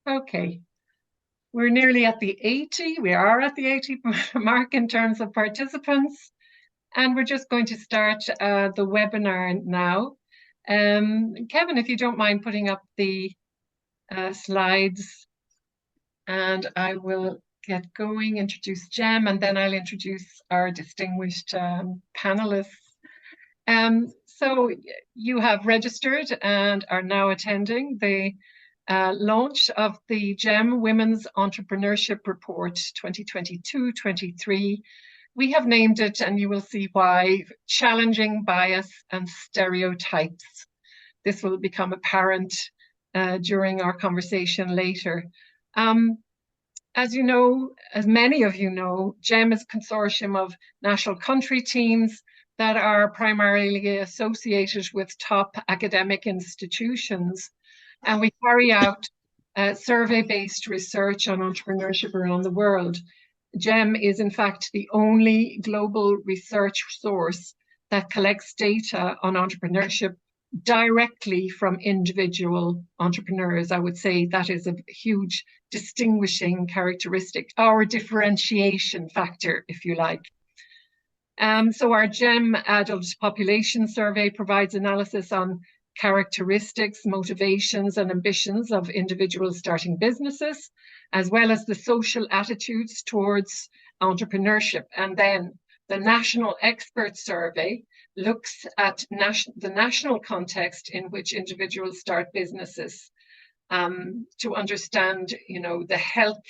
Okay, we're nearly at the 80. We are at the 80 mark in terms of participants, and we're just going to start the webinar now. Kevin, if you don't mind putting up the slides, and I will get going, introduce Jem, and then I'll introduce our distinguished panelists. So you have registered and are now attending the launch of the GEM Women's Entrepreneurship Report 2022-23. We have named it, and you will see why, Challenging Bias and Stereotypes. This will become apparent during our conversation later. As you know, as many of you know, GEM is a consortium of national country teams that are primarily associated with top academic institutions. And we carry out survey-based research on entrepreneurship around the world. GEM is in fact the only global research source that collects data on entrepreneurship directly from individual entrepreneurs. I would say that is a huge distinguishing characteristic, our differentiation factor, if you like. So our GEM Adult Population Survey provides analysis on characteristics, motivations, and ambitions of individuals starting businesses, as well as the social attitudes towards entrepreneurship. And then the National Expert Survey looks at the national context in which individuals start businesses to understand, the health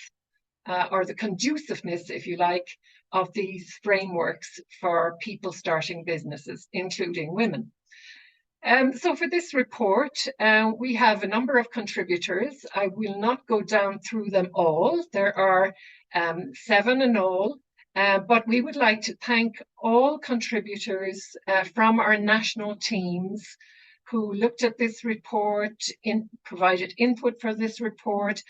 or the conduciveness, if you like, of these frameworks for people starting businesses, including women. So for this report, we have a number of contributors. I will not go down through them all. There are 7 in all, but we would like to thank all contributors from our national teams who looked at this report, provided input for this report,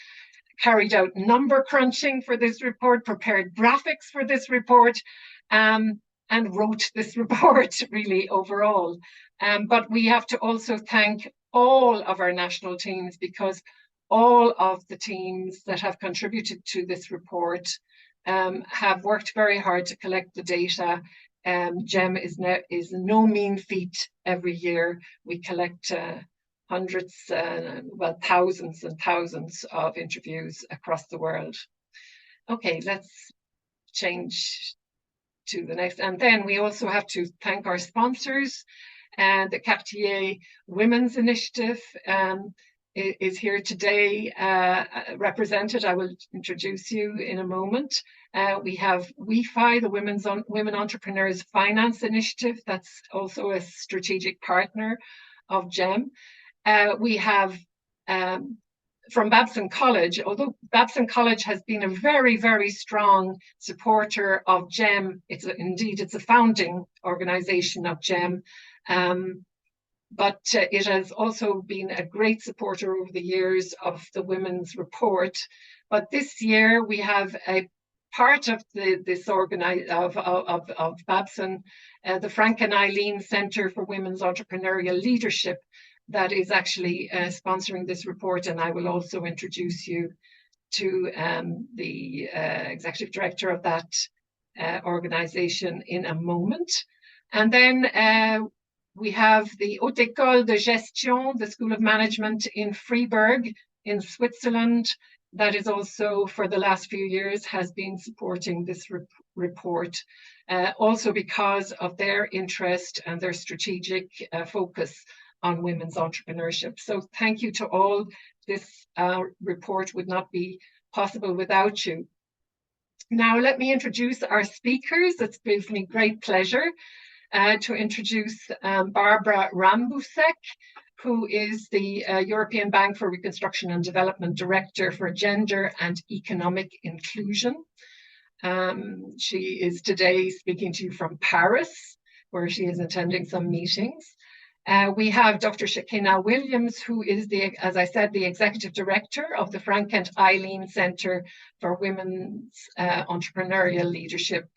carried out number crunching for this report, prepared graphics for this report, and wrote this report really overall. But we have to also thank all of our national teams, because all of the teams that have contributed to this report have worked very hard to collect the data. GEM is no mean feat. Every year we collect hundreds, well, thousands and thousands of interviews across the world. Okay, let's change to the next. And then we also have to thank our sponsors. The Cartier Women's Initiative is here today represented. I will introduce you in a moment. We have WeFi, the Women Entrepreneurs Finance Initiative. That's also a strategic partner of GEM. We have from Babson College, although Babson College has been a very, very strong supporter of GEM. It's a founding organization of GEM. But it has also been a great supporter over the years of the Women's Report. But this year we have a part of of Babson, the Frank and Eileen Center for Women's Entrepreneurial Leadership, that is actually sponsoring this report. And I will also introduce you to the executive director of that organization in a moment. And then we have the Haute École de Gestion, the School of Management in Freiburg in Switzerland, that is also for the last few years has been supporting this report, also because of their interest and their strategic focus on women's entrepreneurship. So thank you to all. This report would not be possible without you. Now let me introduce our speakers. It gives me great pleasure to introduce Barbara Rambousek, who is the European Bank for Reconstruction and Development Director for Gender and Economic Inclusion. She is today speaking to you from Paris, where she is attending some meetings. We have Dr. Shakenna Williams, who is, as I said, the Executive Director of the Frank and Eileen Center for Women's Entrepreneurial Leadership.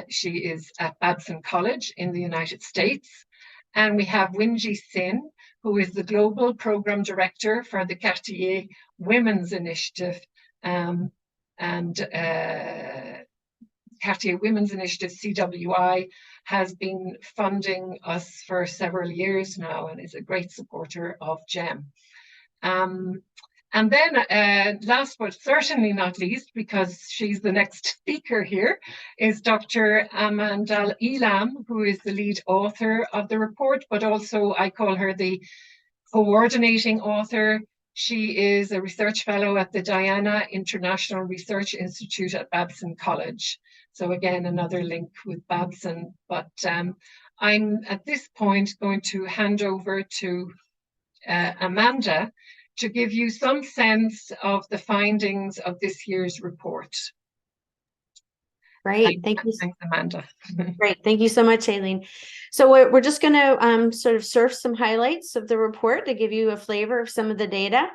She is at Babson College in the United States. And we have Wingee Sin, who is the Global Program Director for the Cartier Women's Initiative. And Cartier Women's Initiative, CWI, has been funding us for several years now and is a great supporter of GEM. And then last but certainly not least, because she's the next speaker here, is Dr. Amanda Elam, who is the lead author of the report, but also I call her the coordinating author. She is a research fellow at the Diana International Research Institute at Babson College. So again, another link with Babson. But I'm at this point going to hand over to Amanda to give you some sense of the findings of this year's report. Great, thank you. Thanks, Amanda. Great, thank you so much, Eileen. So we're just going to sort of surf some highlights of the report to give you a flavor of some of the data.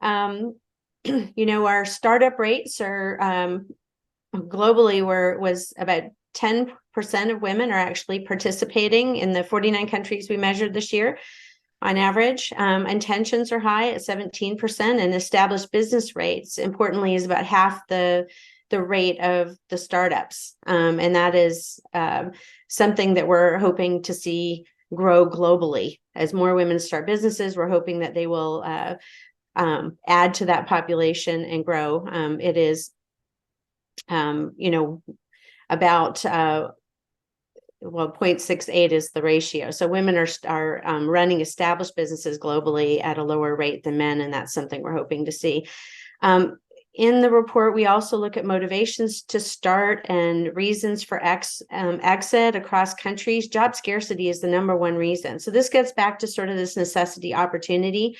You know, our startup rates are globally was about 10% of women are actually participating in the 49 countries we measured this year. On average, intentions are high at 17%, and established business rates, importantly, is about half the rate of the startups. And that is something that we're hoping to see grow globally. As more women start businesses, we're hoping that they will add to that population and grow. It is, you know, about well, 0.68 is the ratio. So women are running established businesses globally at a lower rate than men, and that's something we're hoping to see. In the report, we also look at motivations to start and reasons for exit across countries. Job scarcity is the #1 reason. So this gets back to sort of this necessity opportunity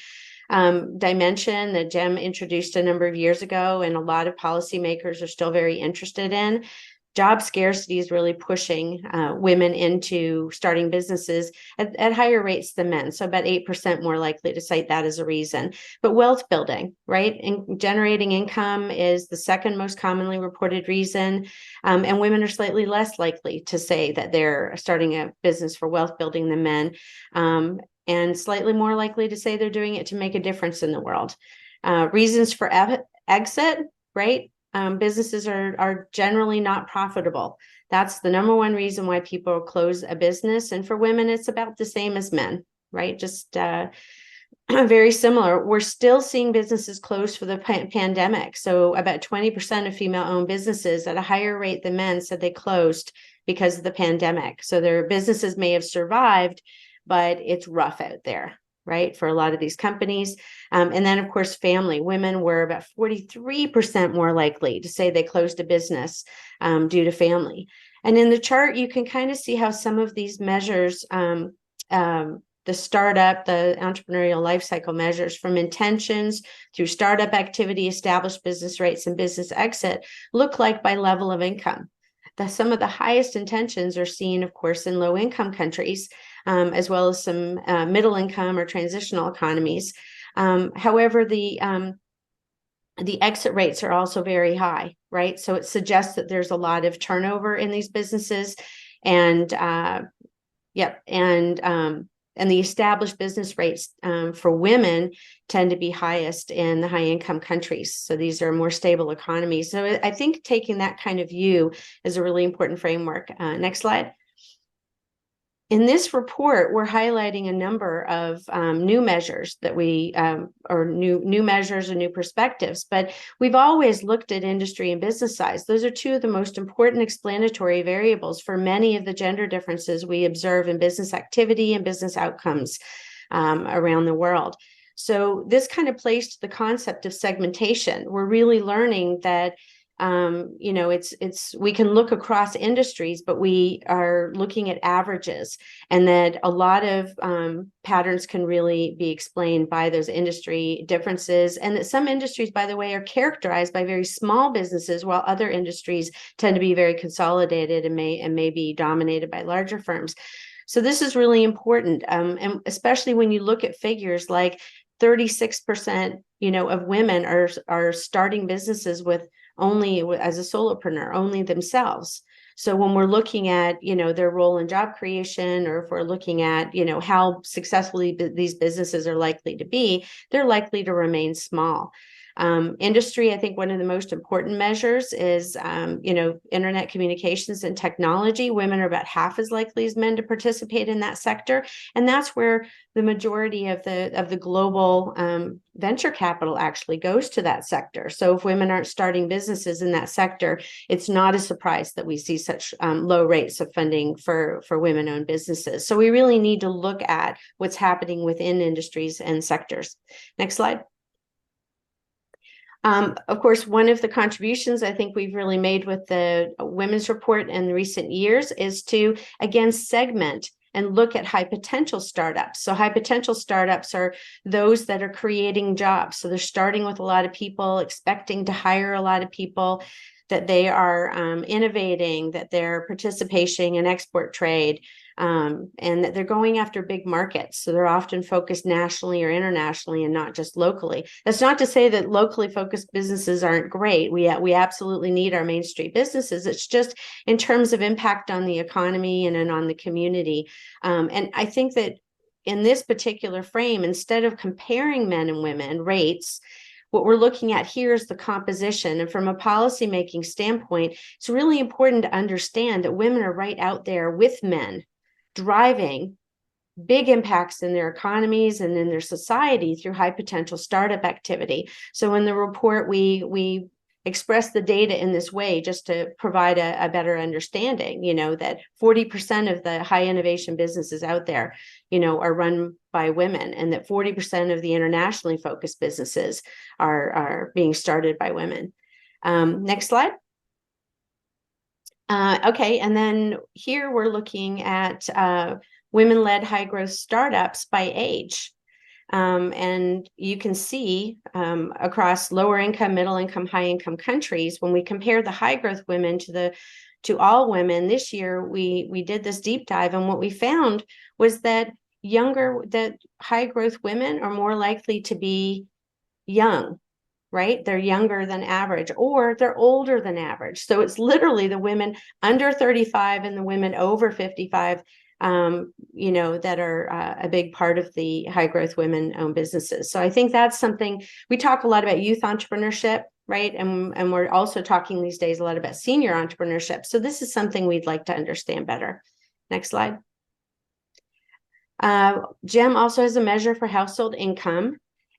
dimension that GEM introduced a number of years ago, and a lot of policymakers are still very interested in. Job scarcity is really pushing women into starting businesses at higher rates than men. So about 8% more likely to cite that as a reason. But wealth building, right? And generating income is the second most commonly reported reason. And women are slightly less likely to say that they're starting a business for wealth building than men. And slightly more likely to say they're doing it to make a difference in the world. Reasons for exit, right? Businesses are generally not profitable. That's the #1 reason why people close a business. And for women, it's about the same as men, right? Just very similar. We're still seeing businesses close for the pandemic. So about 20% of female-owned businesses at a higher rate than men said they closed because of the pandemic. So their businesses may have survived, but it's rough out there, right, for a lot of these companies. And then, of course, family. Women were about 43% more likely to say they closed a business due to family. And in the chart, you can kind of see how some of these measures, the startup, the entrepreneurial life cycle measures, from intentions through startup activity, established business rates, and business exit, look like by level of income. Some of the highest intentions are seen, of course, in low-income countries, as well as some middle income or transitional economies. However, the exit rates are also very high, right? So it suggests that there's a lot of turnover in these businesses, and and the established business rates for women tend to be highest in the high-income countries. So these are more stable economies. So I think taking that kind of view is a really important framework. Next slide. In this report, we're highlighting a number of new measures that or new measures and new perspectives, but we've always looked at industry and business size. Those are two of the most important explanatory variables for many of the gender differences we observe in business activity and business outcomes around the world. So this kind of plays to the concept of segmentation. We're really learning that you know, we can look across industries, but we are looking at averages, and that a lot of patterns can really be explained by those industry differences, and that some industries, by the way, are characterized by very small businesses, while other industries tend to be very consolidated and may be dominated by larger firms. So this is really important, and especially when you look at figures like 36%, you know, of women are starting businesses with only as a solopreneur, only themselves. So when we're looking at, their role in job creation, or if we're looking at, how successfully these businesses are likely to be, they're likely to remain small. Industry, I think one of the most important measures is, internet communications and technology. Women are about half as likely as men to participate in that sector. And that's where the majority of the global venture capital actually goes to that sector. So if women aren't starting businesses in that sector, it's not a surprise that we see such low rates of funding for women-owned businesses. So we really need to look at what's happening within industries and sectors. Next slide. Of course, one of the contributions I think we've really made with the Women's Report in recent years is to, again, segment and look at high potential startups. So high potential startups are those that are creating jobs. So they're starting with a lot of people, expecting to hire a lot of people, that they are innovating, that they're participating in export trade, and that they're going after big markets. So they're often focused nationally or internationally and not just locally. That's not to say that locally focused businesses aren't great. We absolutely need our Main Street businesses. It's just in terms of impact on the economy and on the community. And I think that in this particular frame, instead of comparing men and women rates, what we're looking at here is the composition. And from a policymaking standpoint, it's really important to understand that women are right out there with men, driving big impacts in their economies and in their society through high potential startup activity. So in the report, we express the data in this way just to provide a better understanding, that 40% of the high innovation businesses out there, are run by women, and that 40% of the internationally focused businesses are being started by women. Next slide. Okay, and then here we're looking at women-led high-growth startups by age. And you can see across lower income, middle income, high income countries, when we compare the high growth women to all women this year, we did this deep dive, and what we found was that high growth women are more likely to be young, right? They're younger than average, or they're older than average. So it's literally the women under 35 and the women over 55 that are a big part of the high growth women-owned businesses. So I think that's something we talk a lot about, youth entrepreneurship, right? And we're also talking these days a lot about senior entrepreneurship. So this is something we'd like to understand better. Next slide. GEM also has a measure for household income.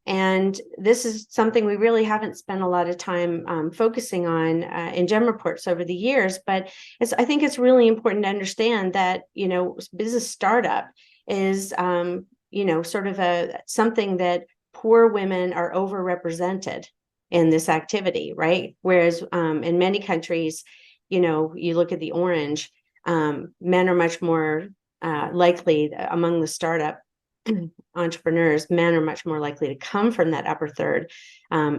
And this is something we really haven't spent a lot of time focusing on in GEM reports over the years, but I think it's really important to understand that, business startup is, sort of something that poor women are overrepresented in this activity, right? Whereas in many countries, you look at the orange, men are much more likely among the startup entrepreneurs, men are much more likely to come from that upper third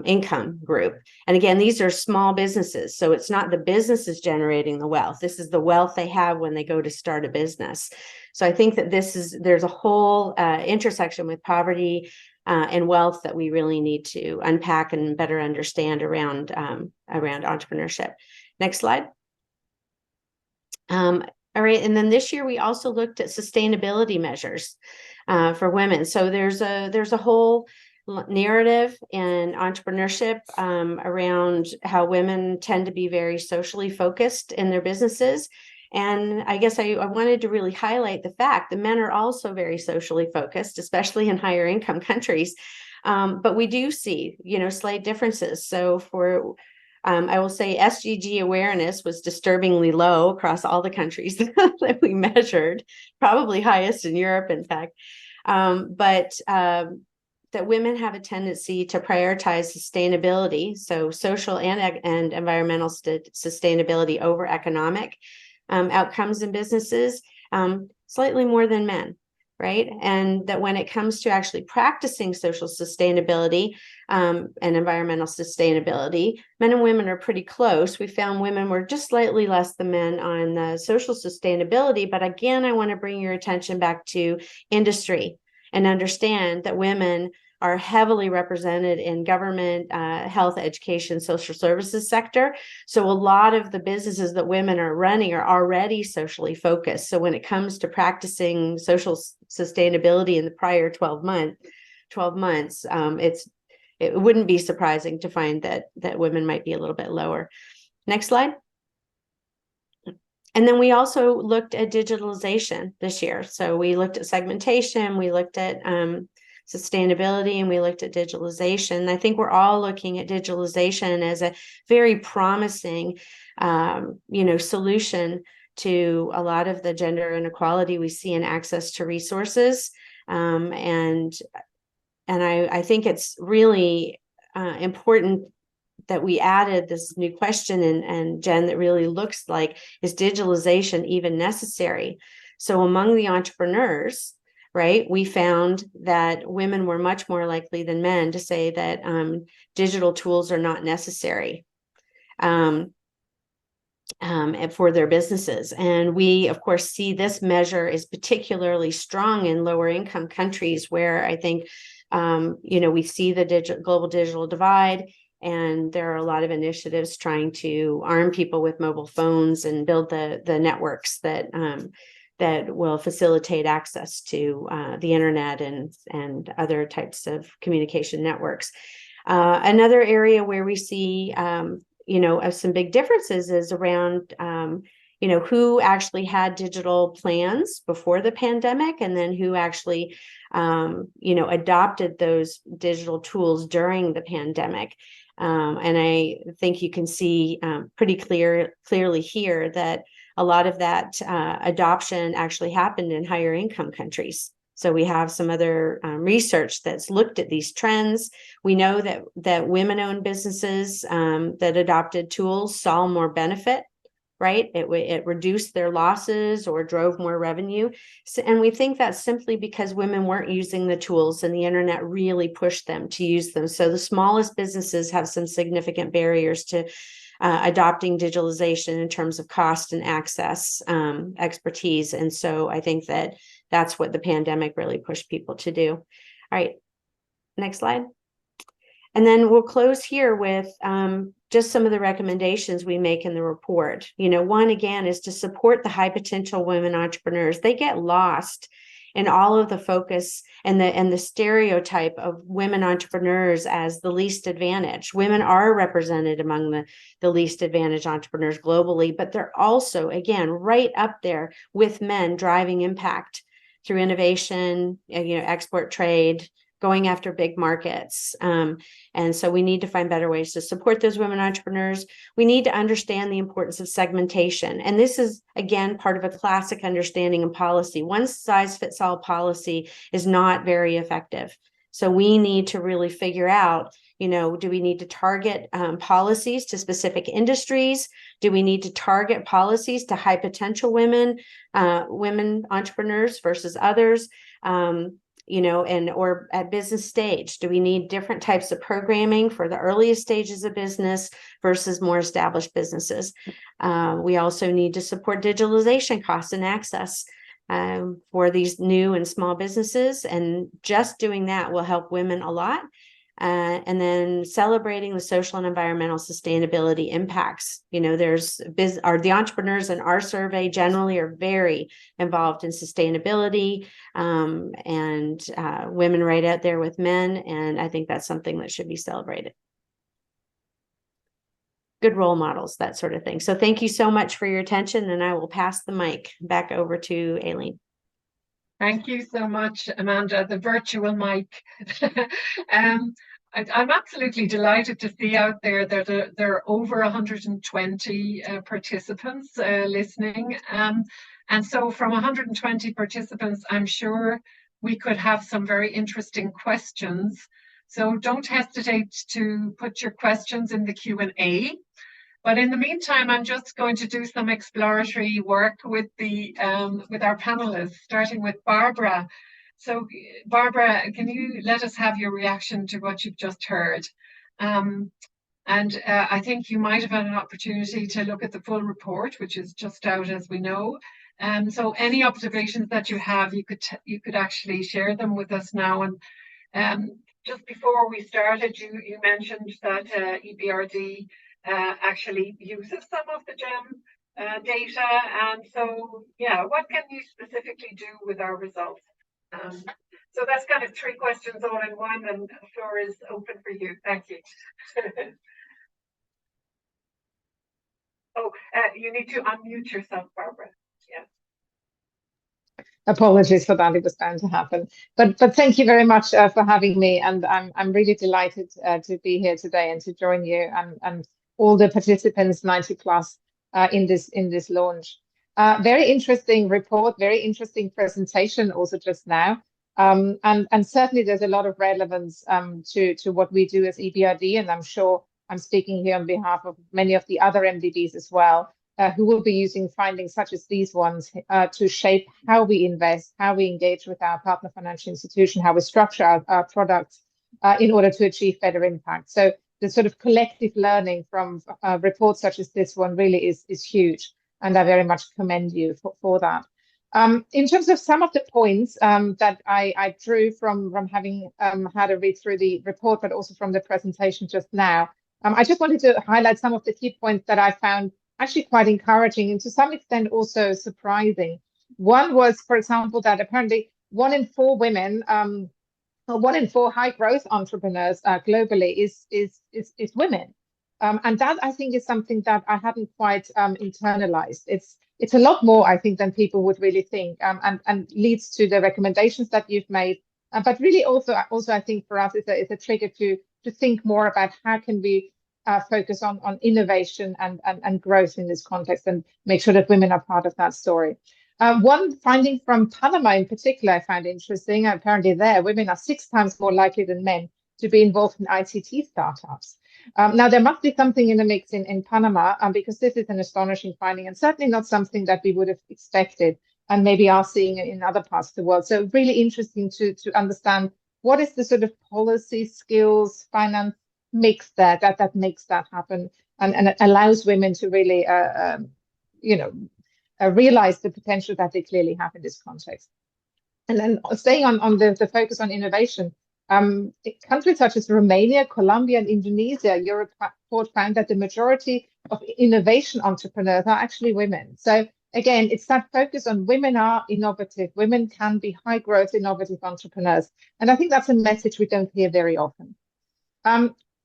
income group. And again, these are small businesses. So it's not the businesses generating the wealth. This is the wealth they have when they go to start a business. So I think that there's a whole intersection with poverty and wealth that we really need to unpack and better understand around entrepreneurship. Next slide. All right. And then this year, we also looked at sustainability measures for women. So there's a whole narrative in entrepreneurship around how women tend to be very socially focused in their businesses. And I guess I wanted to really highlight the fact that men are also very socially focused, especially in higher income countries. But we do see, slight differences. So I will say SDG awareness was disturbingly low across all the countries that we measured, probably highest in Europe, in fact. But that women have a tendency to prioritize sustainability, so social and environmental sustainability over economic outcomes in businesses, slightly more than men. Right. And that when it comes to actually practicing social sustainability and environmental sustainability, men and women are pretty close. We found women were just slightly less than men on the social sustainability. But again, I want to bring your attention back to industry and understand that women are heavily represented in government, health, education, social services sector. So a lot of the businesses that women are running are already socially focused. So when it comes to practicing social sustainability in the prior 12 months, it wouldn't be surprising to find that women might be a little bit lower. Next slide. And then we also looked at digitalization this year. So we looked at segmentation, we looked at sustainability, and we looked at digitalization. I think we're all looking at digitalization as a very promising, solution to a lot of the gender inequality we see in access to resources. And I think it's really important that we added this new question, and Jen, that really looks like, is digitalization even necessary? So among the entrepreneurs, right, we found that women were much more likely than men to say that digital tools are not necessary for their businesses. And we, of course, see this measure is particularly strong in lower income countries, where I think, we see the global digital divide. And there are a lot of initiatives trying to arm people with mobile phones and build the networks that will facilitate access to the internet and other types of communication networks. Another area where we see some big differences is around who actually had digital plans before the pandemic, and then who actually adopted those digital tools during the pandemic. And I think you can see pretty clearly here that a lot of that adoption actually happened in higher income countries. So we have some other research that's looked at these trends. We know that women-owned businesses that adopted tools saw more benefit, right? It reduced their losses or drove more revenue. And we think that's simply because women weren't using the tools, and the internet really pushed them to use them. So the smallest businesses have some significant barriers to adopting digitalization in terms of cost and access, expertise. And so I think that's what the pandemic really pushed people to do. All right, next slide. And then we'll close here with just some of the recommendations we make in the report. One, again, is to support the high potential women entrepreneurs. They get lost in all of the focus and the stereotype of women entrepreneurs as the least advantaged. Women are represented among the least advantaged entrepreneurs globally, but they're also, again, right up there with men driving impact through innovation, export trade, going after big markets. And so we need to find better ways to support those women entrepreneurs. We need to understand the importance of segmentation. And this is, again, part of a classic understanding of policy. One size fits all policy is not very effective. So we need to really figure out, do we need to target policies to specific industries? Do we need to target policies to high potential women entrepreneurs versus others? Or at business stage, do we need different types of programming for the earliest stages of business versus more established businesses? We also need to support digitalization costs and access for these new and small businesses. And just doing that will help women a lot. And then celebrating the social and environmental sustainability impacts. The entrepreneurs in our survey generally are very involved in sustainability, and women right out there with men. And I think that's something that should be celebrated. Good role models, that sort of thing. So thank you so much for your attention, and I will pass the mic back over to Eileen. Thank you so much, Amanda, the virtual mic. I'm absolutely delighted to see out there that there are over 120 participants listening. And so from 120 participants, I'm sure we could have some very interesting questions. So don't hesitate to put your questions in the Q&A. But in the meantime, I'm just going to do some exploratory work with our panelists, starting with Barbara. So, Barbara, can you let us have your reaction to what you've just heard? I think you might have had an opportunity to look at the full report, which is just out, as we know. So, any observations that you have, you could actually share them with us now. And just before we started, you mentioned that EBRD actually uses some of the GEM data. And so, yeah, what can you specifically do with our results? So that's kind of three questions all in one, and the floor is open for you. Thank you. Oh, you need to unmute yourself, Barbara. Yeah. Apologies for that; it was bound to happen. But thank you very much for having me, and I'm really delighted to be here today and to join you and all the participants, 90 plus, in this launch. Very interesting report, very interesting presentation also just now, and certainly there's a lot of relevance to what we do as EBRD, and I'm sure I'm speaking here on behalf of many of the other MDBs as well. Who will be using findings such as these ones to shape how we invest, how we engage with our partner financial institution, how we structure our products in order to achieve better impact. So the sort of collective learning from reports such as this one really is huge, and I very much commend you for that. In terms of some of the points that I drew from having had a read through the report, but also from the presentation just now, I just wanted to highlight some of the key points that I found actually quite encouraging and to some extent also surprising. One was, for example, that apparently 1 in 4 women, or 1 in 4 high growth entrepreneurs globally is women. And that I think is something that I hadn't quite internalized. It's a lot more, I think, than people would really think, and leads to the recommendations that you've made. But really also I think for us it's a trigger to think more about how can we focus on innovation and growth in this context and make sure that women are part of that story. One finding from Panama in particular I found interesting. Apparently there, women are 6 times more likely than men to be involved in ICT startups. Now, there must be something in the mix in Panama, because this is an astonishing finding and certainly not something that we would have expected and maybe are seeing in other parts of the world. So really interesting to understand what is the sort of policy, skills, finance mix that makes that happen and allows women to really realize the potential that they clearly have in this context. And then staying on the focus on innovation, countries such as Romania, Colombia, and Indonesia, your report found that the majority of innovation entrepreneurs are actually women. So again, it's that focus on women are innovative, women can be high growth, innovative entrepreneurs. And I think that's a message we don't hear very often.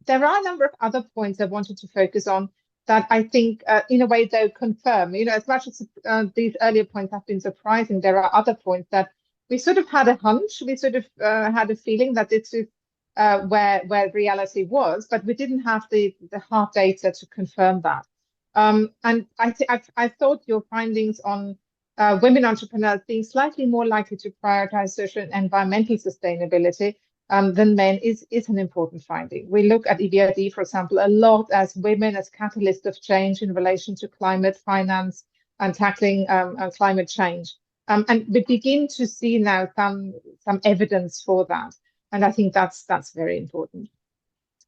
There are a number of other points I wanted to focus on that I think, in a way, though, confirm. As much as these earlier points have been surprising, there are other points that we sort of had a hunch, we sort of had a feeling that this is where reality was, but we didn't have the hard data to confirm that. And I thought your findings on women entrepreneurs being slightly more likely to prioritize social and environmental sustainability than men is an important finding. We look at EBRD, for example, a lot as women as catalysts of change in relation to climate finance and tackling climate change. And we begin to see now some evidence for that. And I think that's very important.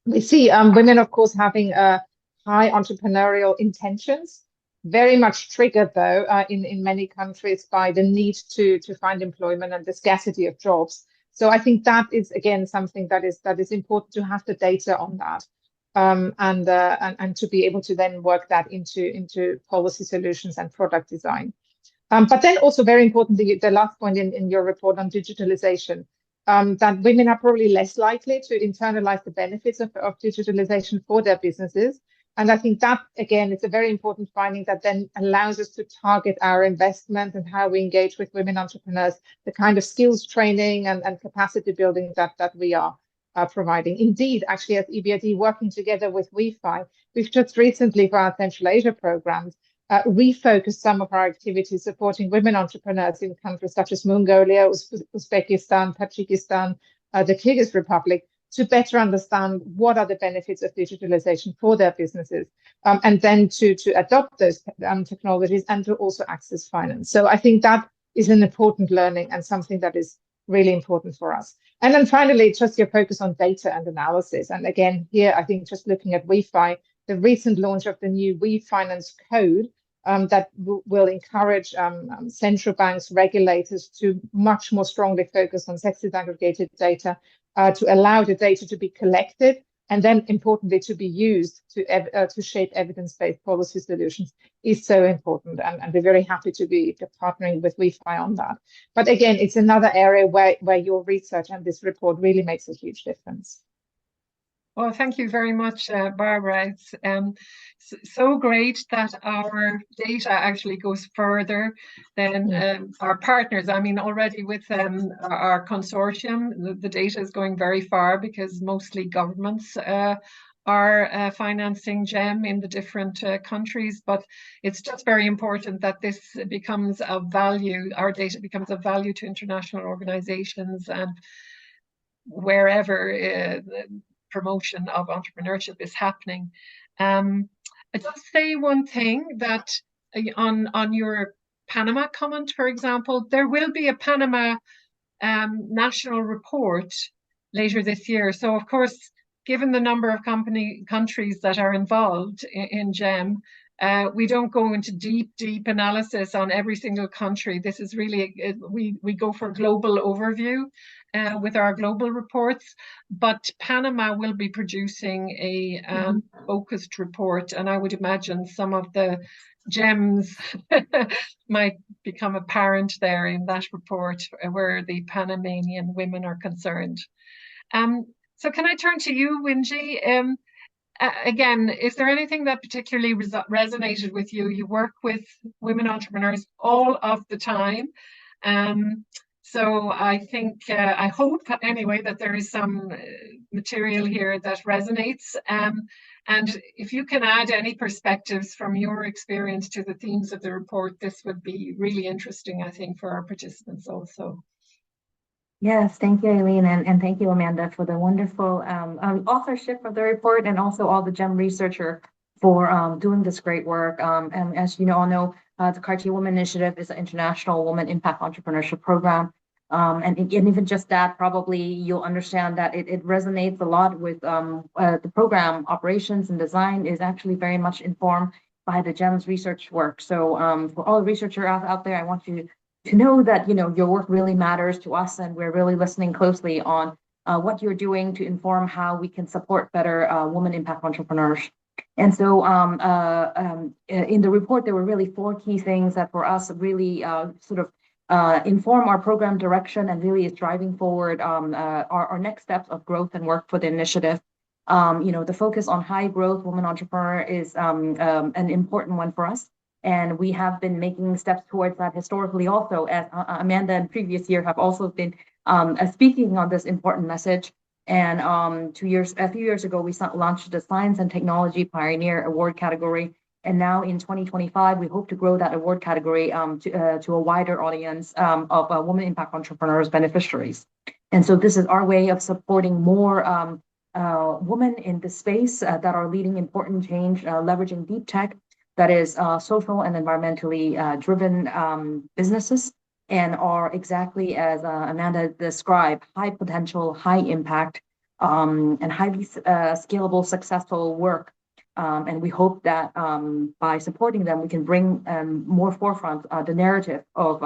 We see women, of course, having high entrepreneurial intentions, very much triggered, though, in many countries by the need to find employment and the scarcity of jobs. So I think that is, again, something that is important to have the data on that, and to be able to then work that into policy solutions and product design. But then also very importantly, the last point in your report on digitalization, that women are probably less likely to internalize the benefits of digitalization for their businesses. And I think that, again, it's a very important finding that then allows us to target our investment and how we engage with women entrepreneurs, the kind of skills training and capacity building that we are providing. Indeed, actually, as EBRD working together with WeFi, we've just recently, for our Central Asia programs, refocused some of our activities supporting women entrepreneurs in countries such as Mongolia, Uzbekistan, Tajikistan, the Kyrgyz Republic, to better understand what are the benefits of digitalization for their businesses, and then to adopt those technologies and to also access finance. So I think that is an important learning and something that is really important for us. And then finally, just your focus on data and analysis. And again, here, I think just looking at WeFi, the recent launch of the new WeFinance code that will encourage central banks, regulators to much more strongly focus on sex disaggregated data, to allow the data to be collected and then importantly to be used to shape evidence-based policy solutions is so important, and we're very happy to be partnering with WeFi on that. But again, it's another area where your research and this report really makes a huge difference. Well, thank you very much, Barbara. It's so great that our data actually goes further than our partners. I mean, already with our consortium, the data is going very far because mostly governments are financing GEM in the different countries. But it's just very important that this becomes of value, our data becomes of value to international organizations and wherever promotion of entrepreneurship is happening. I just say one thing that on your Panama comment, for example, there will be a Panama national report later this year. So of course, given the number of countries that are involved in GEM, we don't go into deep analysis on every single country. This is really, we go for global overview with our global reports, but Panama will be producing a focused report, and I would imagine some of the gems might become apparent there in that report where the Panamanian women are concerned. So can I turn to you, Wingee? Again, is there anything that particularly resonated with you? You work with women entrepreneurs all of the time. So I think, I hope anyway, that there is some material here that resonates. And if you can add any perspectives from your experience to the themes of the report, this would be really interesting, I think, for our participants also. Yes, thank you, Eileen, and thank you, Amanda, for the wonderful authorship of the report, and also all the GEM researcher for doing this great work. And as you all know, the Cartier Women Initiative is an international woman impact entrepreneurship program. And even just that, probably you'll understand that it resonates a lot with the program operations and design is actually very much informed by the GEM's research work. So for all the researchers out there, I want you to know that your work really matters to us, and we're really listening closely on what you're doing to inform how we can support better women impact entrepreneurs. And so in the report, there were really 4 key things that for us really sort of inform our program direction and really is driving forward our next steps of growth and work for the initiative. The focus on high growth women entrepreneur is an important one for us. And we have been making steps towards that historically also, as Amanda in previous year have also been speaking on this important message. And a few years ago, we launched the Science and Technology Pioneer Award category. And now in 2025, we hope to grow that award category to a wider audience of women impact entrepreneurs beneficiaries. And so this is our way of supporting more women in the space that are leading important change, leveraging deep tech that is social and environmentally driven businesses, and are exactly as Amanda described, high potential, high impact, and highly scalable, successful work. And we hope that by supporting them, we can bring more forefront the narrative of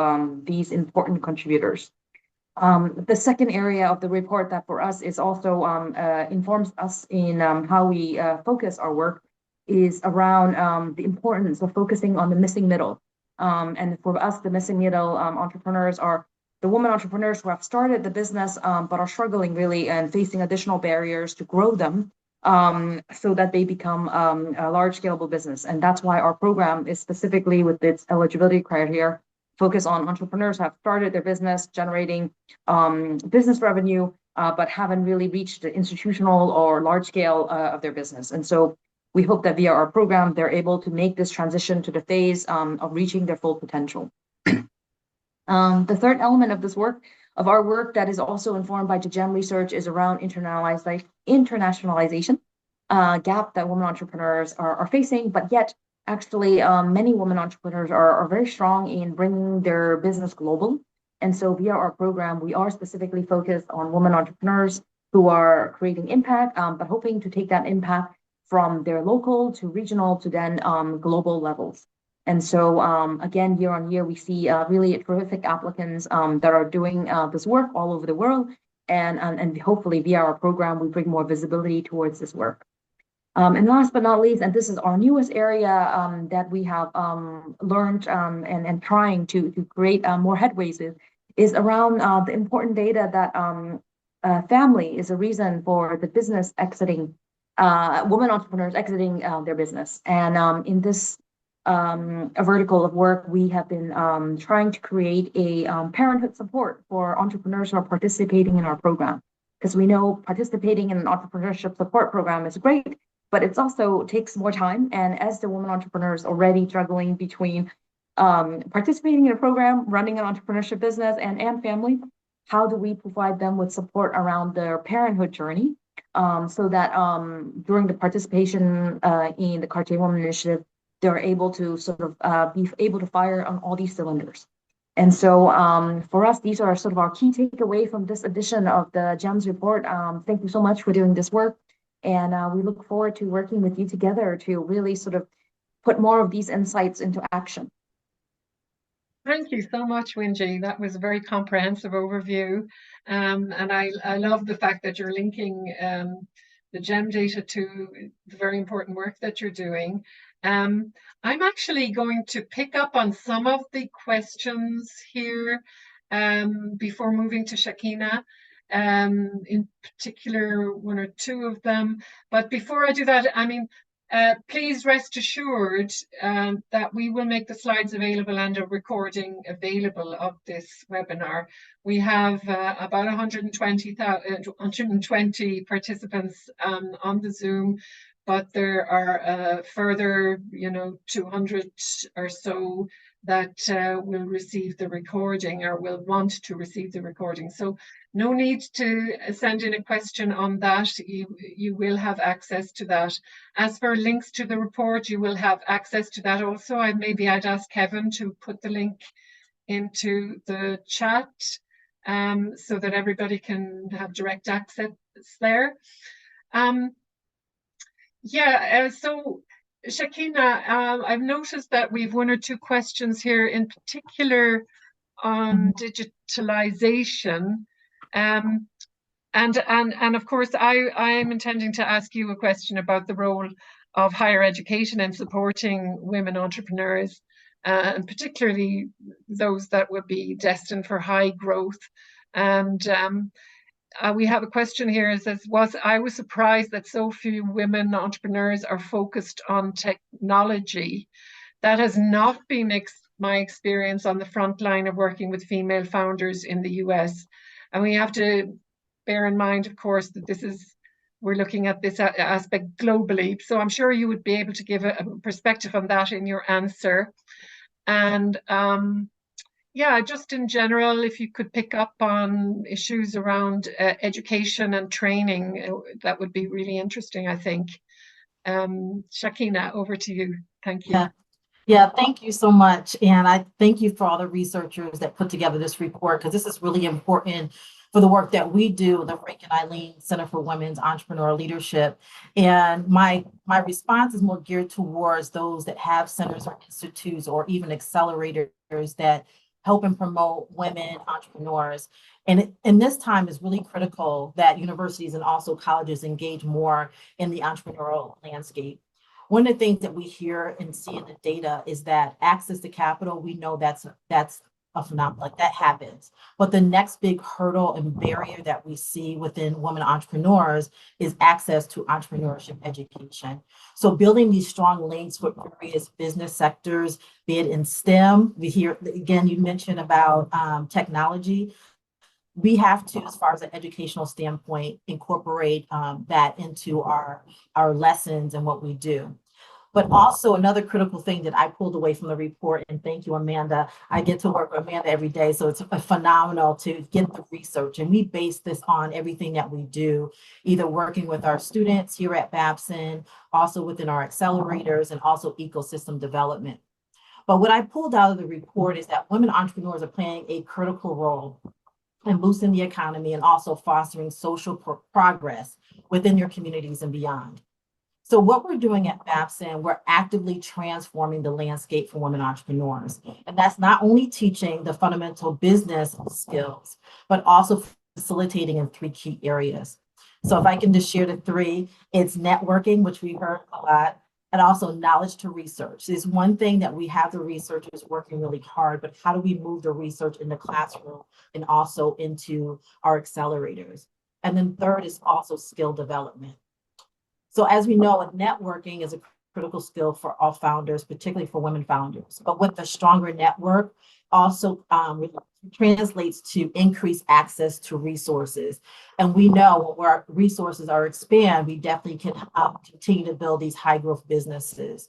these important contributors. The second area of the report that for us is also informs us in how we focus our work is around the importance of focusing on the missing middle. And for us, the missing middle entrepreneurs are the women entrepreneurs who have started the business but are struggling really and facing additional barriers to grow them so that they become a large scalable business. And that's why our program is specifically with its eligibility criteria focus on entrepreneurs who have started their business generating business revenue but haven't really reached the institutional or large scale of their business. And so we hope that via our program, they're able to make this transition to the phase of reaching their full potential. The third element of this work, of our work that is also informed by the GEM research, is around internationalization gap that women entrepreneurs are facing, but yet actually many women entrepreneurs are very strong in bringing their business global. And so via our program, we are specifically focused on women entrepreneurs who are creating impact, but hoping to take that impact from their local to regional to then global levels. And so again, year on year, we see really terrific applicants that are doing this work all over the world. and hopefully via our program, we bring more visibility towards this work. And last but not least, and this is our newest area that we have learned and trying to create more headways with, is around the important data that family is a reason for the business exiting, women entrepreneurs exiting their business. And in this a vertical of work, we have been trying to create a parenthood support for entrepreneurs who are participating in our program. Because we know participating in an entrepreneurship support program is great, but it also takes more time. And as the woman entrepreneurs already struggling between participating in a program, running an entrepreneurship business, and family, how do we provide them with support around their parenthood journey so that during the participation in the Cartier Women Initiative, they're able to sort of be able to fire on all these cylinders. And so for us, these are sort of our key takeaway from this edition of the GEMS report. Thank you so much for doing this work. And we look forward to working with you together to really sort of put more of these insights into action. Thank you so much, Wingee. That was a very comprehensive overview. And I love the fact that you're linking the GEM data to the very important work that you're doing. I'm actually going to pick up on some of the questions here before moving to Shakenna. In particular, one or two of them. But before I do that, I mean, please rest assured that we will make the slides available and a recording available of this webinar. We have about 120 participants on the Zoom, but there are further, 200 or so that will receive the recording or will want to receive the recording. So no need to send in a question on that. You will have access to that. As for links to the report, you will have access to that also. I'd ask Kevin to put the link into the chat so that everybody can have direct access there. So Shakenna, I've noticed that we've one or two questions here, in particular on digitalization. And of course, I'm intending to ask you a question about the role of higher education in supporting women entrepreneurs, and particularly those that would be destined for high growth. And we have a question here that says, I was surprised that so few women entrepreneurs are focused on technology. That has not been my experience on the front line of working with female founders in the US. And we have to bear in mind, of course, that we're looking at this aspect globally. So I'm sure you would be able to give a perspective on that in your answer. And just in general, if you could pick up on issues around education and training, that would be really interesting, I think. Shakenna, over to you. Thank you. Yeah, thank you so much. And I thank you for all the researchers that put together this report, because this is really important for the work that we do, the Frank and Eileen Center for Women's Entrepreneurial Leadership. And my response is more geared towards those that have centers or institutes or even accelerators that help and promote women entrepreneurs. And this time is really critical that universities and also colleges engage more in the entrepreneurial landscape. One of the things that we hear and see in the data is that access to capital, we know that's a phenomenon, like that happens. But the next big hurdle and barrier that we see within women entrepreneurs is access to entrepreneurship education. So building these strong links with various business sectors, be it in STEM, we hear, again, you mentioned about technology. We have to, as far as an educational standpoint, incorporate that into our lessons and what we do. But also another critical thing that I pulled away from the report, and thank you, Amanda. I get to work with Amanda every day, so it's phenomenal to get the research. And we base this on everything that we do, either working with our students here at Babson, also within our accelerators, and also ecosystem development. But what I pulled out of the report is that women entrepreneurs are playing a critical role in boosting the economy and also fostering social progress within your communities and beyond. So what we're doing at Babson, we're actively transforming the landscape for women entrepreneurs. And that's not only teaching the fundamental business skills, but also facilitating in 3 key areas. So if I can just share the 3, it's networking, which we heard a lot, and also knowledge to research. There's one thing that we have the researchers working really hard, but how do we move the research in the classroom and also into our accelerators? And then 3rd is also skill development. So as we know, networking is a critical skill for all founders, particularly for women founders. But with a stronger network, also translates to increased access to resources. And we know when our resources are expand, we definitely can continue to build these high growth businesses,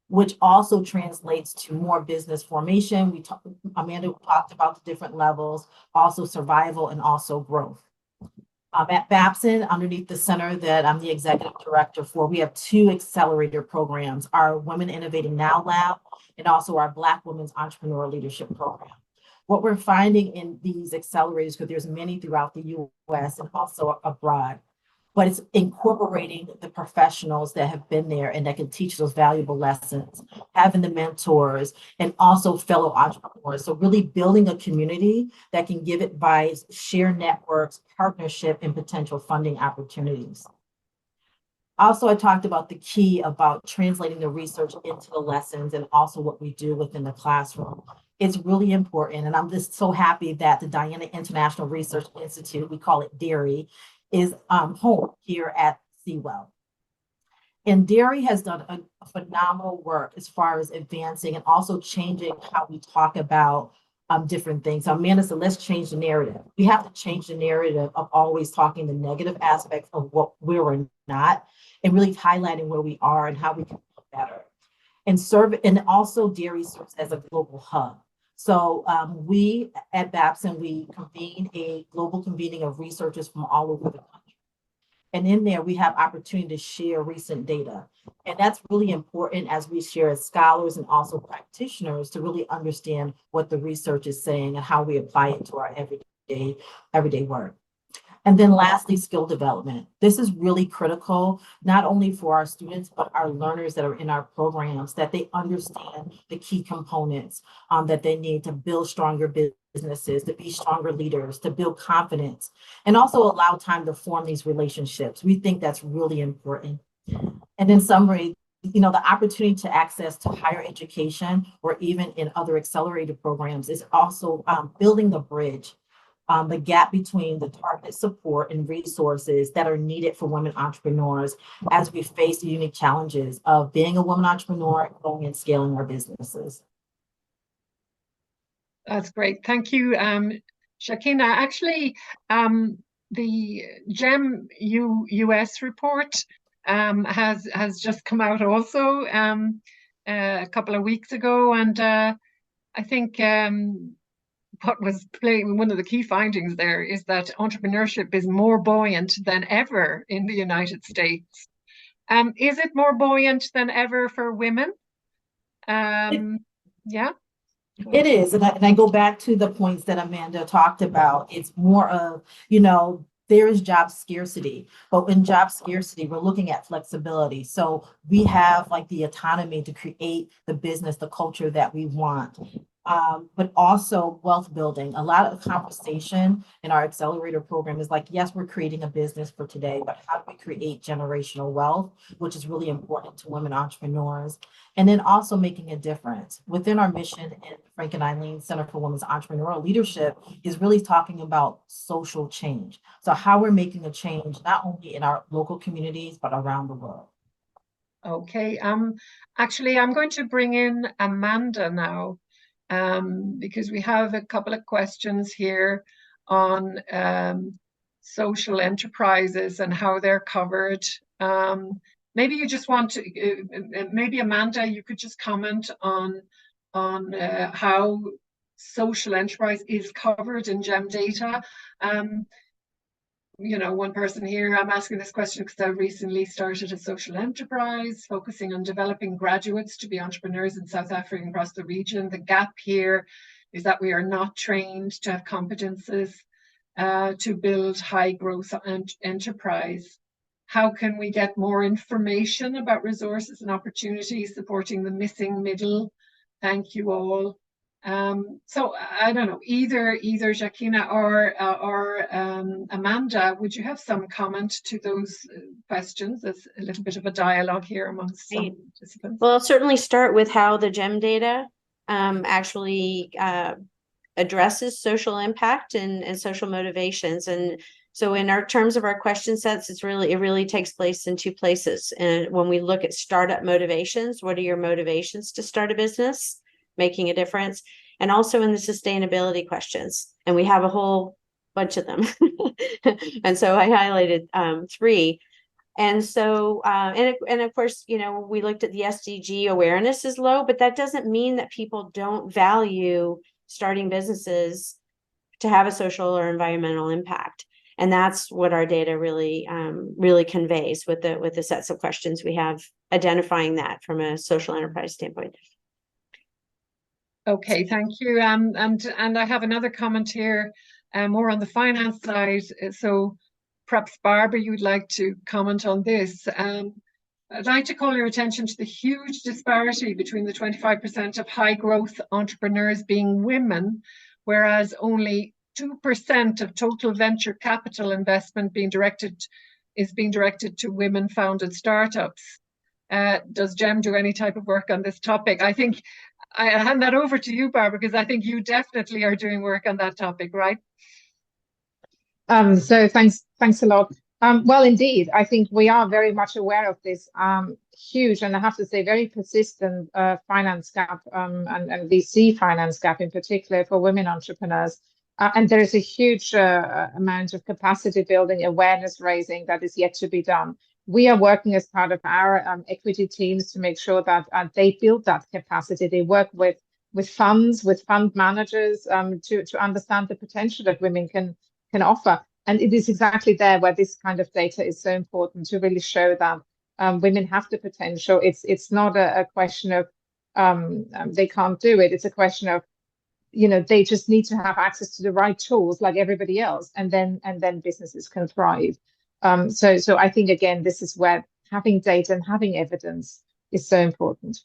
which also translates to more business formation. Amanda talked about the different levels, also survival and also growth. At Babson, underneath the center that I'm the executive director for, we have 2 accelerator programs, our Women Innovating Now Lab and also our Black Women's Entrepreneurial Leadership Program. What we're finding in these accelerators, because there's many throughout the US and also abroad, but it's incorporating the professionals that have been there and that can teach those valuable lessons, having the mentors and also fellow entrepreneurs. So really building a community that can give advice, share networks, partnership, and potential funding opportunities. Also, I talked about the key about translating the research into the lessons and also what we do within the classroom. It's really important. And I'm just so happy that the Diana International Research Institute, we call it DARI, is home here at CWEL. And DARI has done a phenomenal work as far as advancing and also changing how we talk about different things. So Amanda said, let's change the narrative. We have to change the narrative of always talking the negative aspects of what we're not, and really highlighting where we are and how we can do better. And also DARI serves as a global hub. So we at Babson, we convene a global convening of researchers from all over the country. And in there, we have opportunity to share recent data. And that's really important as we share as scholars and also practitioners to really understand what the research is saying and how we apply it to our everyday work. And then lastly, skill development. This is really critical, not only for our students, but our learners that are in our programs, that they understand the key components that they need to build stronger businesses, to be stronger leaders, to build confidence, and also allow time to form these relationships. We think that's really important. And in summary, the opportunity to access to higher education or even in other accelerated programs is also building the bridge, the gap between the targeted support and resources that are needed for women entrepreneurs as we face the unique challenges of being a woman entrepreneur, growing and scaling our businesses. That's great. Thank you, Shakenna. Actually, the GEM US report has just come out also a couple of weeks ago, and I think what was one of the key findings there is that entrepreneurship is more buoyant than ever in the United States. Is it more buoyant than ever for women? Yeah. It is. And I go back to the points that Amanda talked about. It's more of, there is job scarcity, but in job scarcity, we're looking at flexibility. So we have like the autonomy to create the business, the culture that we want. But also wealth building. A lot of conversation in our accelerator program is like, yes, we're creating a business for today, but how do we create generational wealth, which is really important to women entrepreneurs, and then also making a difference. Within our mission in Frank and Eileen Center for Women's Entrepreneurial Leadership is really talking about social change. So how we're making a change, not only in our local communities, but around the world. Okay, actually, I'm going to bring in Amanda now. Because we have a couple of questions here on social enterprises and how they're covered. Maybe you just want to, maybe Amanda, you could just comment on how social enterprise is covered in GEM data. One person here, I'm asking this question because I recently started a social enterprise focusing on developing graduates to be entrepreneurs in South Africa and across the region. The gap here is that we are not trained to have competences to build high growth enterprise. How can we get more information about resources and opportunities supporting the missing middle? Thank you all. So I don't know, either Shakenna or Amanda, would you have some comment to those questions? There's a little bit of a dialogue here amongst some participants. Well, I'll certainly start with how the GEM data actually addresses social impact and social motivations. And so in our terms of our question sets, it really takes place in two places. And when we look at startup motivations, what are your motivations to start a business, making a difference? And also in the sustainability questions. And we have a whole bunch of them. And so I highlighted 3. And so, and of course, you know, we looked at the SDG awareness is low, but that doesn't mean that people don't value starting businesses to have a social or environmental impact. And that's what our data really conveys with the sets of questions we have, identifying that from a social enterprise standpoint. Okay, thank you. And I have another comment here, more on the finance side. So perhaps Barbara, you'd like to comment on this. I'd like to call your attention to the huge disparity between the 25% of high growth entrepreneurs being women, whereas only 2% of total venture capital investment is being directed to women founded startups. Does GEM do any type of work on this topic? I think I hand that over to you, Barbara, because I think you definitely are doing work on that topic, right? So thanks a lot. Well, indeed, I think we are very much aware of this huge, and I have to say, very persistent finance gap and VC finance gap in particular for women entrepreneurs. And there is a huge amount of capacity building, awareness raising that is yet to be done. We are working as part of our equity teams to make sure that they build that capacity. They work with funds, with fund managers to understand the potential that women can offer. And it is exactly there where this kind of data is so important, to really show that women have the potential. It's not a question of they can't do it. It's a question of, you know, they just need to have access to the right tools like everybody else, and then businesses can thrive. So I think, again, this is where having data and having evidence is so important.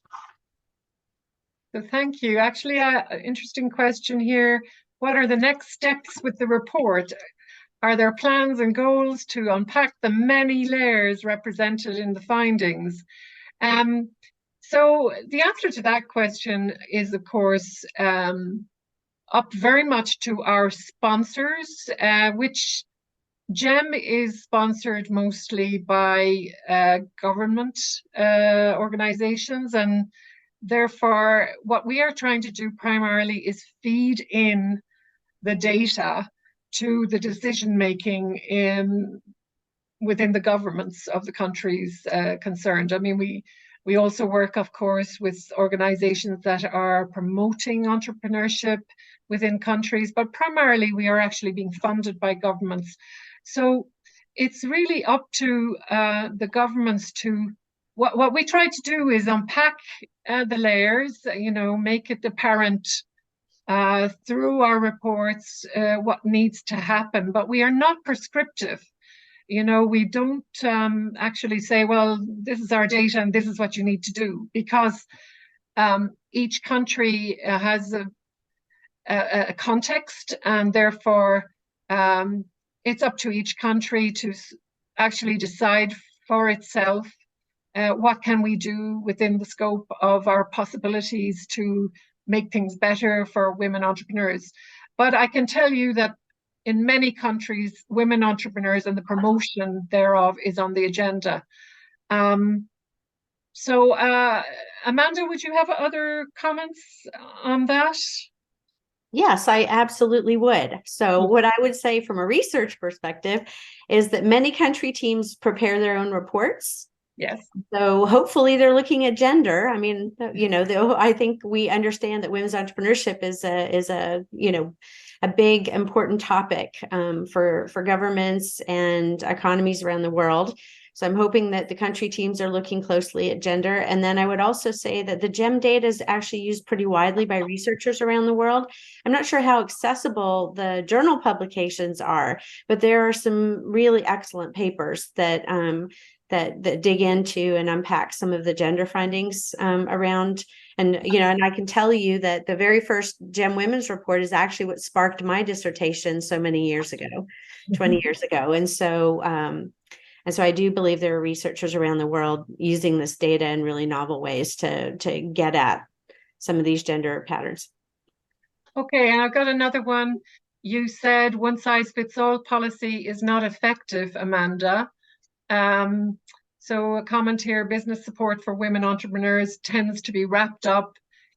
So thank you. Actually, an interesting question here. What are the next steps with the report? Are there plans and goals to unpack the many layers represented in the findings? So the answer to that question is, of course, up very much to our sponsors, which GEM is sponsored mostly by government organizations, and therefore what we are trying to do primarily is feed in the data to the decision making within the governments of the countries concerned. I mean, we also work, of course, with organizations that are promoting entrepreneurship within countries, but primarily we are actually being funded by governments. So it's really up to the governments to, what we try to do is unpack the layers, you know, make it apparent through our reports what needs to happen, but we are not prescriptive. You know, we don't actually say, well, this is our data and this is what you need to do, because each country has a context, and therefore it's up to each country to actually decide for itself what can we do within the scope of our possibilities to make things better for women entrepreneurs. But I can tell you that in many countries, women entrepreneurs and the promotion thereof is on the agenda. So Amanda, would you have other comments on that? Yes, I absolutely would. So what I would say from a research perspective is that many country teams prepare their own reports. Yes. So hopefully they're looking at gender. I mean, you know, I think we understand that women's entrepreneurship is a you know, a big important topic for governments and economies around the world. So I'm hoping that the country teams are looking closely at gender. And then I would also say that the GEM data is actually used pretty widely by researchers around the world. I'm not sure how accessible the journal publications are, but there are some really excellent papers that that dig into and unpack some of the gender findings around. And, and I can tell you that the very first GEM Women's Report is actually what sparked my dissertation so many years ago, 20 years ago. And so I do believe there are researchers around the world using this data in really novel ways to get at some of these gender patterns. Okay, and I've got another one. You said one size fits all policy is not effective, Amanda. So a comment here, business support for women entrepreneurs tends to be wrapped up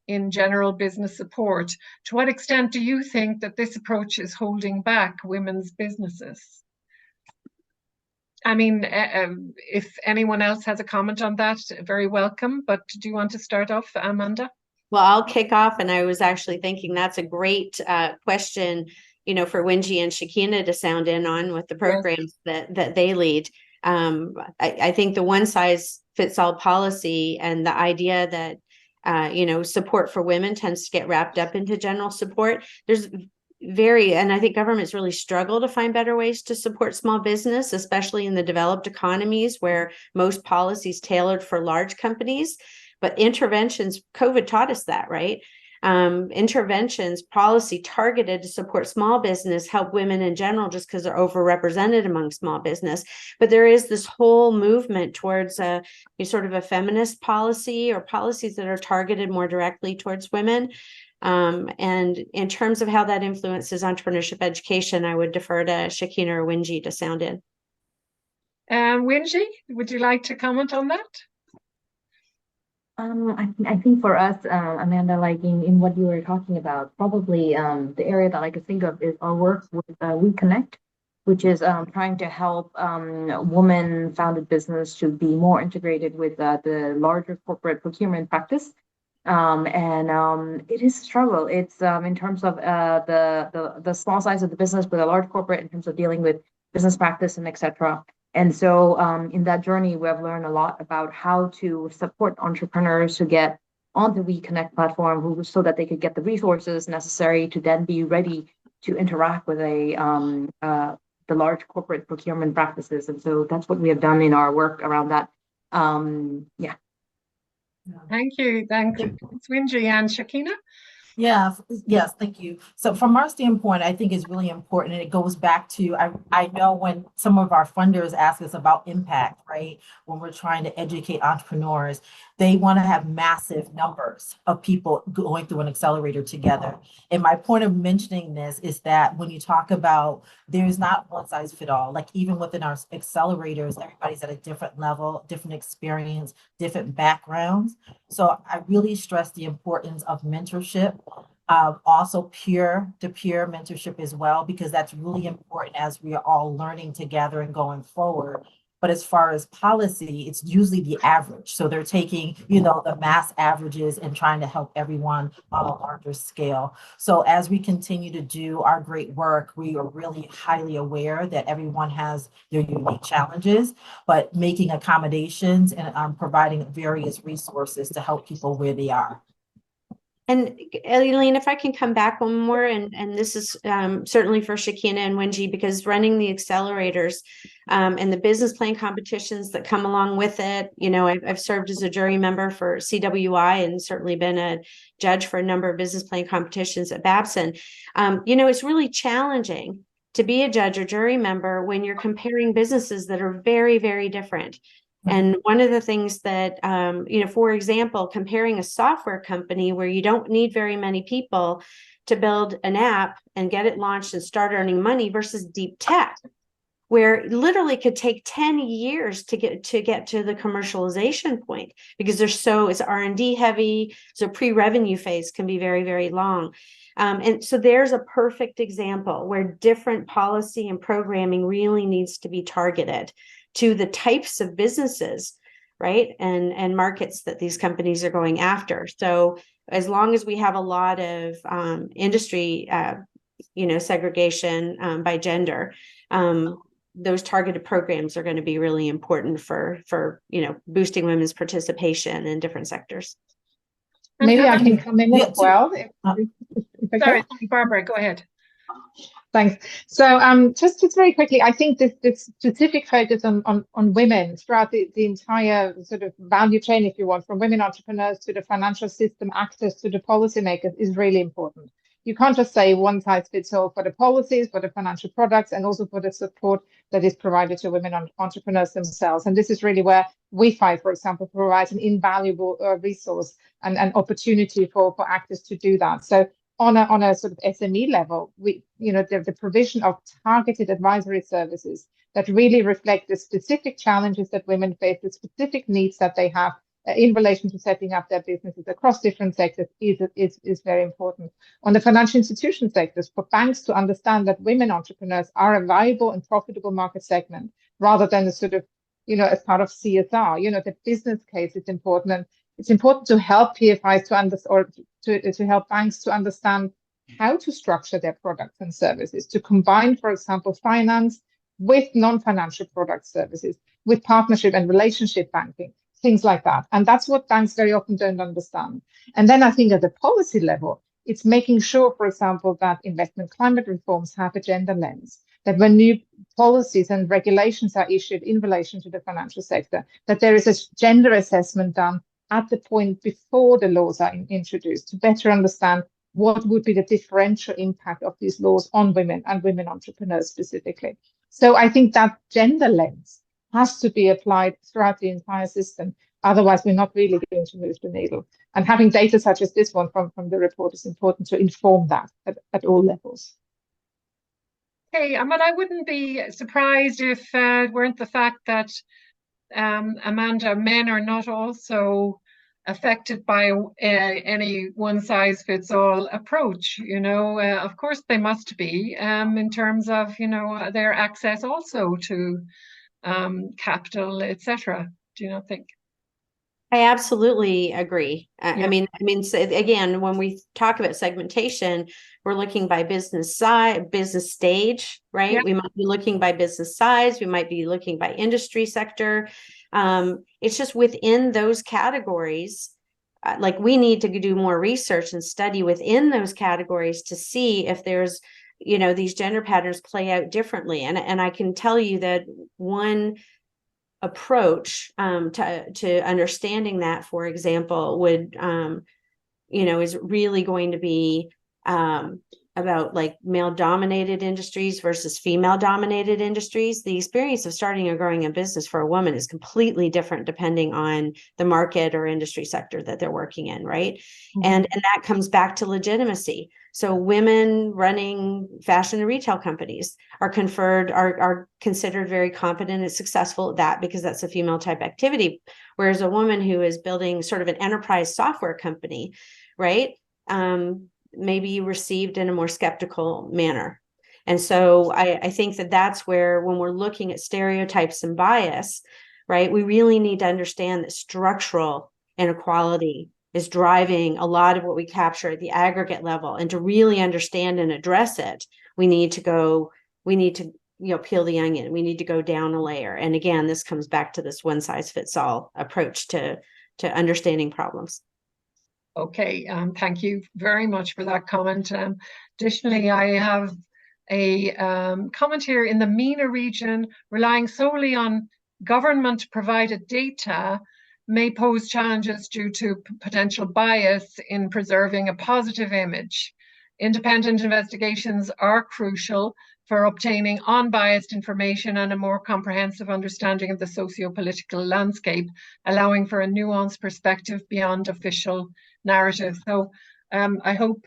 in general business support. To what extent do you think that this approach is holding back women's businesses? I mean, if anyone else has a comment on that, very welcome. But do you want to start off, Amanda? Well, I'll kick off. And I was actually thinking that's a great question, for Wingee and Shakenna to sound in on with the programs that they lead. I think the one size fits all policy and the idea that, support for women tends to get wrapped up into general support. And I think governments really struggle to find better ways to support small business, especially in the developed economies where most policies tailored for large companies. But interventions, COVID taught us that, right? Interventions, policy targeted to support small business, help women in general, just because they're overrepresented among small business. But there is this whole movement towards a sort of a feminist policy or policies that are targeted more directly towards women. And in terms of how that influences entrepreneurship education, I would defer to Shakenna or Wingee to sound in. Wingee, would you like to comment on that? I think for us, Amanda, like in what you were talking about, probably the area that I could think of is our work with We Connect, which is trying to help woman-founded business to be more integrated with the larger corporate procurement practice. It is a struggle. It's in terms of the small size of the business with a large corporate in terms of dealing with business practice and etc. And so in that journey, we have learned a lot about how to support entrepreneurs to get on the We Connect platform so that they could get the resources necessary to then be ready to interact with the large corporate procurement practices. And so that's what we have done in our work around that. Yeah. Thank you. Thanks, Wingee and Shakenna. Yeah, yes, thank you. So from our standpoint, I think it's really important, and it goes back to, I know when some of our funders ask us about impact, right? When we're trying to educate entrepreneurs, they want to have massive numbers of people going through an accelerator together. And my point of mentioning this is that when you talk about, there's not one size fit all, like even within our accelerators, everybody's at a different level, different experience, different backgrounds. So I really stress the importance of mentorship, also peer-to-peer mentorship as well, because that's really important as we are all learning together and going forward. But as far as policy, it's usually the average. So they're taking, the mass averages and trying to help everyone on a larger scale. So as we continue to do our great work, we are really highly aware that everyone has their unique challenges, but making accommodations and providing various resources to help people where they are. And Eileen, if I can come back one more, and this is certainly for Shakenna and Wingee, because running the accelerators and the business plan competitions that come along with it, I've served as a jury member for CWEL and certainly been a judge for a number of business plan competitions at Babson. It's really challenging to be a judge or jury member when you're comparing businesses that are very, very different. And one of the things that, for example, comparing a software company where you don't need very many people to build an app and get it launched and start earning money versus deep tech, where it literally could take 10 years to get to the commercialization point because it's R&D heavy. So pre-revenue phase can be very, very long. And so there's a perfect example where different policy and programming really needs to be targeted to the types of businesses, right? And markets that these companies are going after. So as long as we have a lot of industry, segregation by gender, those targeted programs are going to be really important for boosting women's participation in different sectors. Maybe I can come in as well. Sorry, Barbara, go ahead. Thanks. So just very quickly, I think this specific focus on women throughout the entire sort of value chain, if you want, from women entrepreneurs to the financial system actors to the policymakers, is really important. You can't just say one size fits all for the policies, for the financial products, and also for the support that is provided to women entrepreneurs themselves. And this is really where WeFi, for example, provides an invaluable resource and an opportunity for actors to do that. So on a sort of SME level, the provision of targeted advisory services that really reflect the specific challenges that women face, the specific needs that they have in relation to setting up their businesses across different sectors is very important. On the financial institution sectors, for banks to understand that women entrepreneurs are a viable and profitable market segment, rather than a sort of, as part of CSR, the business case is important. And it's important to help PFIs to understand, or to help banks to understand how to structure their products and services, to combine, for example, finance with non-financial product services, with partnership and relationship banking, things like that. And that's what banks very often don't understand. And then I think at the policy level, it's making sure, for example, that investment climate reforms have a gender lens, that when new policies and regulations are issued in relation to the financial sector, that there is a gender assessment done at the point before the laws are introduced, to better understand what would be the differential impact of these laws on women and women entrepreneurs specifically. So I think that gender lens has to be applied throughout the entire system. Otherwise, we're not really going to move the needle. And having data such as this one from the report is important to inform that at all levels. Okay, I wouldn't be surprised if it weren't the fact that Amanda, men are not also affected by any one-size-fits-all approach. Of course they must be, in terms of their access also to capital, etc. Do you not think? I absolutely agree. I mean, so again, when we talk about segmentation, we're looking by business size, business stage, right? Yeah. We might be looking by business size. We might be looking by industry sector. It's just within those categories, like we need to do more research and study within those categories to see if there's, these gender patterns play out differently. And I can tell you that one approach to understanding that, for example, would is really going to be about like male dominated industries versus female dominated industries. The experience of starting or growing a business for a woman is completely different depending on the market or industry sector that they're working in, right? Mm-hmm. And that comes back to legitimacy. So women running fashion and retail companies are considered very competent and successful at that because that's a female type activity. Whereas a woman who is building sort of an enterprise software company, right, may be received in a more skeptical manner. And so I think that that's where, when we're looking at stereotypes and bias, right, we really need to understand that structural inequality is driving a lot of what we capture at the aggregate level. And to really understand and address it, we need to peel the onion. We need to go down a layer. And again, this comes back to this one size fits all approach to understanding problems. Okay, thank you very much for that comment. Additionally, I have a comment here: in the MENA region, relying solely on government-provided data may pose challenges due to potential bias in preserving a positive image. Independent investigations are crucial for obtaining unbiased information and a more comprehensive understanding of the socio-political landscape, allowing for a nuanced perspective beyond official narrative. So I hope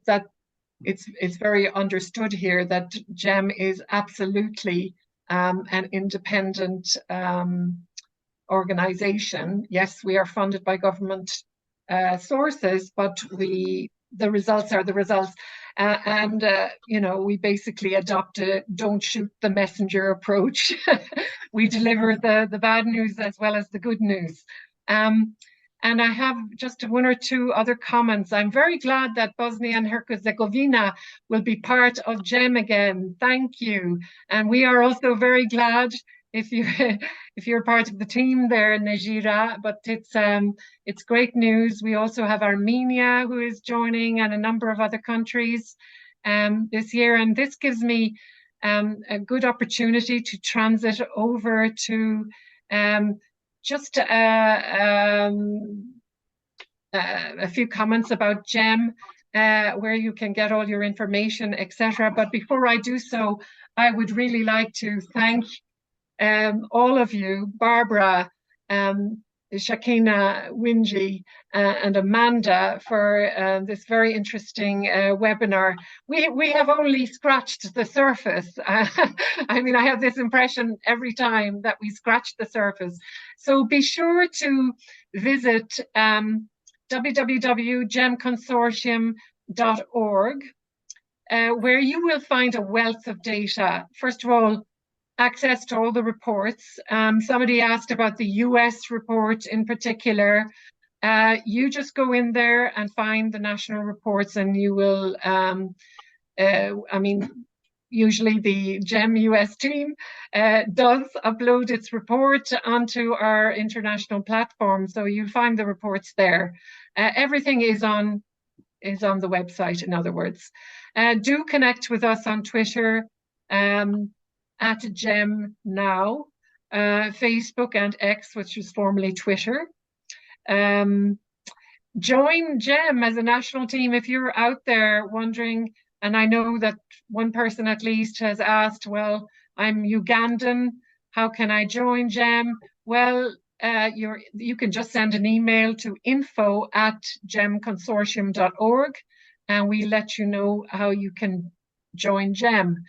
that it's very understood here that GEM is absolutely an independent organization. Yes, we are funded by government sources, but the results are the results. We basically adopt a don't shoot the messenger approach. We deliver the bad news as well as the good news. And I have just one or two other comments. I'm very glad that Bosnia and Herzegovina will be part of GEM again. Thank you. And we are also very glad if you're part of the team there, Najira, but it's great news. We also have Armenia who is joining, and a number of other countries. this year, and this gives me a good opportunity to transit over to just a few comments about GEM, where you can get all your information, etc. But before I do so, I would really like to thank all of you, Barbara, Shakenna, Wingee, and Amanda, for this very interesting webinar. We have only scratched the surface. I mean, I have this impression every time that we scratch the surface. So be sure to visit www.gemconsortium.org, where you will find a wealth of data. First of all, access to all the reports. Somebody asked about the US report in particular. You just go in there and find the national reports, and you will, I mean, usually the GEM US team does upload its report onto our international platform, so you'll find the reports there. Everything is on the website, in other words. Do connect with us on Twitter, at GEM Now, Facebook and X, which was formerly Twitter. Join GEM as a national team if you're out there wondering, and I know that one person at least has asked, well, I'm Ugandan, how can I join GEM? Well, you can just send an email to info@gemconsortium.org, and we let you know how you can join GEM.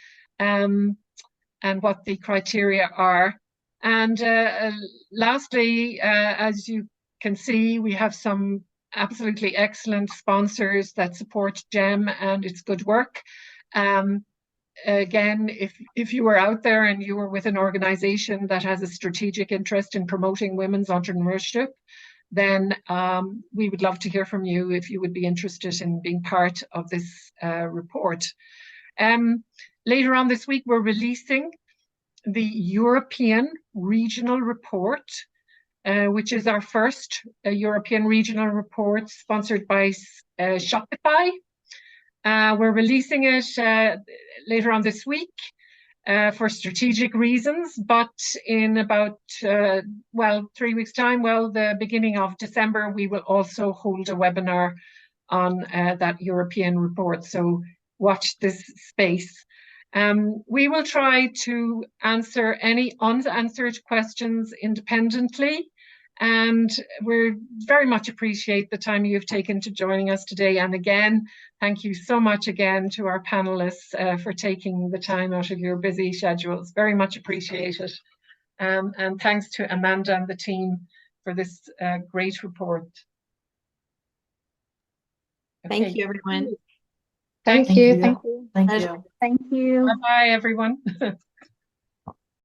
And what the criteria are. And lastly, as you can see, we have some absolutely excellent sponsors that support GEM and its good work. Again, if you are out there and you are with an organization that has a strategic interest in promoting women's entrepreneurship, then we would love to hear from you if you would be interested in being part of this report. Later on this week, we're releasing the European Regional Report, which is our first European Regional Report sponsored by Shopify. We're releasing it later on this week for strategic reasons, but in about, 3 weeks' time, the beginning of December, we will also hold a webinar on that European report. So watch this space. We will try to answer any unanswered questions independently, and we very much appreciate the time you've taken to joining us today. And again, thank you so much again to our panelists for taking the time out of your busy schedules. Very much appreciated. And thanks to Amanda and the team for this great report. Okay. Thank you, everyone. Thank you. Thank you. Pleasure. Thank you. Bye-bye, everyone.